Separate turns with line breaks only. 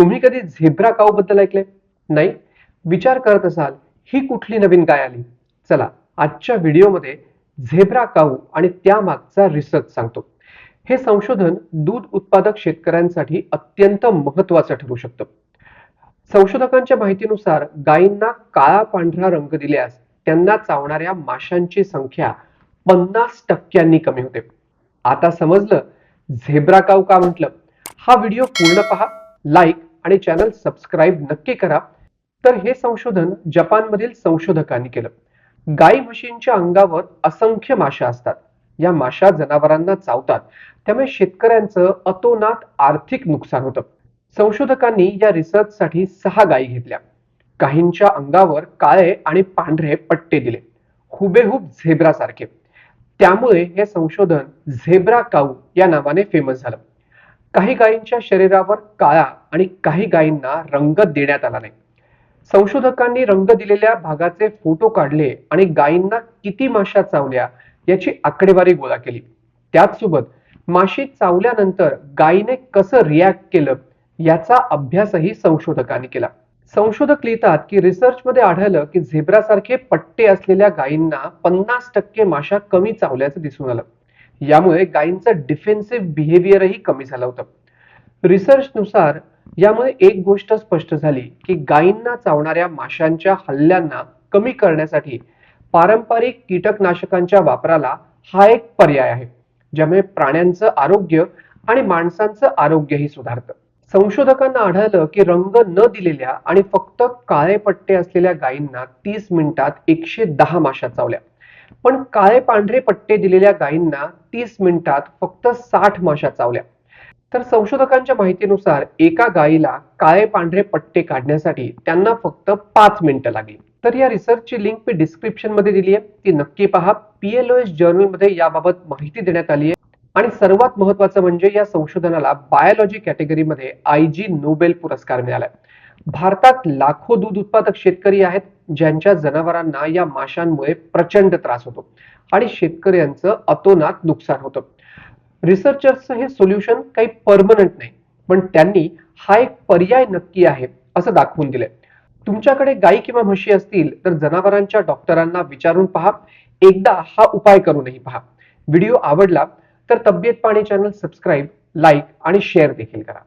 तुम्ही कधी झेब्रा काऊ बद्दल ऐकले? नाही? विचार करत असाल, ही कुठली नवीन गाय आली? चला, आजच्या व्हिडिओमध्ये झेब्रा काऊ आणि त्यामागचा रिसर्च सांगतो. हे संशोधन दूध उत्पादक शेतकऱ्यांसाठी अत्यंत महत्त्वाचं ठरू शकतं. संशोधकांच्या माहितीनुसार गायींना काळा पांढरा रंग दिल्यास त्यांना चावणाऱ्या माशांची संख्या 50% कमी होते. आता समजलं झेब्रा काऊ का म्हटलं? हा व्हिडिओ पूर्ण पहा, लाईक आणि चॅनल सबस्क्राईब नक्की करा. तर हे संशोधन जपानमधील संशोधकांनी केलं. गाई म्हशींच्या अंगावर असंख्य माशा असतात. या माशा जनावरांना चावतात, त्यामुळे शेतकऱ्यांचं अतोनात आर्थिक नुकसान होतं. संशोधकांनी या रिसर्चसाठी 6 गायी घेतल्या. काहींच्या अंगावर काळे आणि पांढरे पट्टे दिले, हुबेहूब झेब्रा सारखे. त्यामुळे हे संशोधन झेब्रा काऊ या नावाने फेमस झालं. काही गायींच्या शरीरावर काळा आणि काही गायींना रंग देण्यात आला नाही. संशोधकांनी रंग दिलेल्या भागाचे फोटो काढले आणि गायींना किती माशा चावल्या याची आकडेवारी गोळा केली. त्याचसोबत माशी चावल्यानंतर गायीने कसं रिॲक्ट केलं याचा अभ्यासही संशोधकांनी केला. संशोधक लिहितात की रिसर्चमध्ये आढळलं की झेब्रासारखे पट्टे असलेल्या गायींना 50% माशा कमी चावल्याचं दिसून आलं. यामुळे गायींचं डिफेन्सिव्ह बिहेवियरही कमी झालं होतं. रिसर्चनुसार यामुळे एक गोष्ट स्पष्ट झाली की गायींना चावणाऱ्या माशांच्या हल्ल्यांना कमी करण्यासाठी पारंपरिक कीटकनाशकांच्या वापराला हा एक पर्याय आहे, ज्यामुळे प्राण्यांचं आरोग्य आणि माणसांचं आरोग्यही सुधारतं. संशोधकांना आढळलं की रंग न दिलेल्या आणि फक्त काळे पट्टे असलेल्या गायींना 30 मिनिटात 110 माशा चावल्या, पण काळे पांढरे पट्टे दिलेल्या गायींना 30 मिनिटात फक्त 60 माशा चावल्या. तर संशोधकांच्या माहितीनुसार एका गायीला काळे पांढरे पट्टे काढण्यासाठी त्यांना फक्त 5 मिनिटं लागली. तर या रिसर्चची लिंक मी डिस्क्रिप्शन मध्ये दिली आहे, ती नक्की पहा. PLOS जर्नल मध्ये याबाबत माहिती देण्यात आली आहे. आणि सर्वात महत्त्वाचं म्हणजे या संशोधनाला बायोलॉजी कॅटेगरीमध्ये IG नोबेल पुरस्कार मिळालाय. भारतात लाखो दूध उत्पादक शेतकरी आहेत ज्यांच्या जनावरांना या माशांमुळे प्रचंड त्रास होतो आणि शेतकऱ्यांचं अतोनात नुकसान होतं. रिसर्चर्सचं हे सोल्युशन काही परमनंट नाही, पण त्यांनी हा एक पर्याय नक्की आहे असं दाखवून दिलंय. तुमच्याकडे गाई किंवा म्हशी असतील तर जनावरांच्या डॉक्टरांना विचारून पहा. एकदा हा उपाय करूनही पहा. व्हिडिओ आवडला तर तब्येत पाणी चॅनल सबस्क्राईब, लाईक आणि शेअर देखील करा.